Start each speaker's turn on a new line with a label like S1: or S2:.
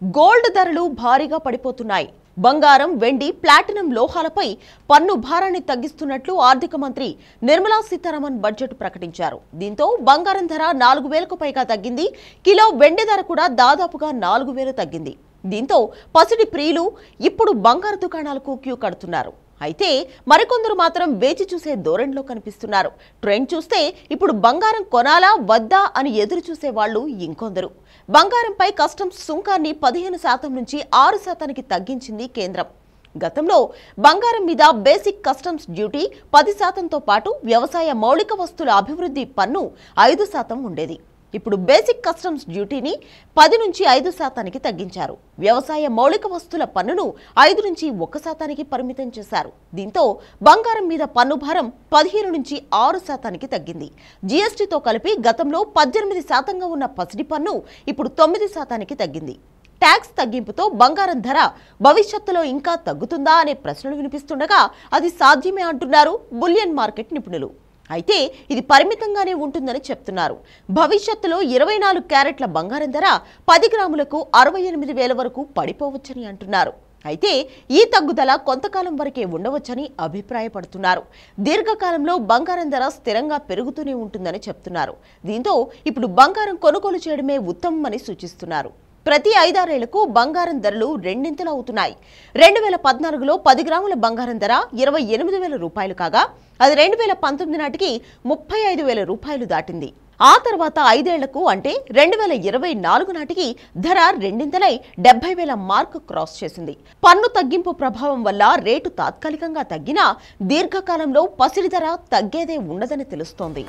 S1: Gold ధరలు భారీగా పడిపోతున్నాయి. బంగారం, వెండి, ప్లాటినం లోహాలపై పన్ను భారాన్ని తగ్గిస్తున్నట్లు ఆర్థిక మంత్రి నిర్మలా సీతారామన్ బడ్జెట్ ప్రకటించారు. దీంతో బంగారం ధర 4,000కు పైగా తగ్గింది. కిలో వెండి ధర కూడా దాదాపుగా 4,000 తగ్గింది. దీంతో పసిడి ప్రియులు ఇప్పుడు బంగారు దుకాణాలకు క్యూ కడుతున్నారు. అయితే మరికొందరు మాత్రం వేచి చూసే ధోరణిలో కనిపిస్తున్నారు. ట్రెండ్ చూస్తే ఇప్పుడు బంగారం కొనాలా వద్దా అని ఎదురు చూసే వాళ్ళు ఇంకొందరు. బంగారంపై కస్టమ్స్ సుంకాన్ని 15% నుంచి 6%కి తగ్గించింది కేంద్రం. గతంలో బంగారం మీద బేసిక్ కస్టమ్స్ డ్యూటీ 10%తో పాటు వ్యవసాయ మౌలిక వస్తువుల అభివృద్ధి పన్ను 5% ఉండేది. ఇప్పుడు బేసిక్ కస్టమ్స్ డ్యూటీని 10 నుంచి 5%కి తగ్గించారు. వ్యవసాయ మౌలిక వస్తువుల పన్నును 5 నుంచి 1%కి పరిమితం చేశారు. దీంతో బంగారం మీద పన్ను భారం 15 నుంచి 6%కి తగ్గింది. జీఎస్టీతో కలిపి గతంలో 18%గా ఉన్న పసిడి పన్ను ఇప్పుడు 9%కి తగ్గింది. ట్యాక్స్ తగ్గింపుతో బంగారం ధర భవిష్యత్తులో ఇంకా తగ్గుతుందా అనే ప్రశ్నలు వినిపిస్తుండగా అది సాధ్యమే అంటున్నారు బులియన్ మార్కెట్ నిపుణులు. అయితే ఇది పరిమితంగానే ఉంటుందని చెప్తున్నారు. భవిష్యత్తులో 24 క్యారెట్ల బంగారం ధర 10 గ్రాములకు 68,000 వరకు పడిపోవచ్చని అంటున్నారు. అయితే ఈ తగ్గుదల కొంతకాలం వరకే ఉండవచ్చని అభిప్రాయపడుతున్నారు. దీర్ఘకాలంలో బంగారం ధర స్థిరంగా పెరుగుతూనే ఉంటుందని చెప్తున్నారు. దీంతో ఇప్పుడు బంగారం కొనుగోలు చేయడమే ఉత్తమమని సూచిస్తున్నారు. ప్రతి 5-6 ఏళ్లకు బంగారం ధరలు రెండింతలు అవుతున్నాయి. 2014లో 10 గ్రాముల బంగారం ధర 28,000 రూపాయలు కాగా అది 2019 నాటికి 35,000 రూపాయలు దాటింది. ఆ తర్వాత 5 ఏళ్లకు అంటే 2024 నాటికి ధర రెండింతలై 70,000 మార్క్ క్రాస్ చేసింది. పన్ను తగ్గింపు ప్రభావం వల్ల రేటు తాత్కాలికంగా తగ్గినా దీర్ఘకాలంలో పసిడి ధర తగ్గేదే ఉండదని తెలుస్తోంది.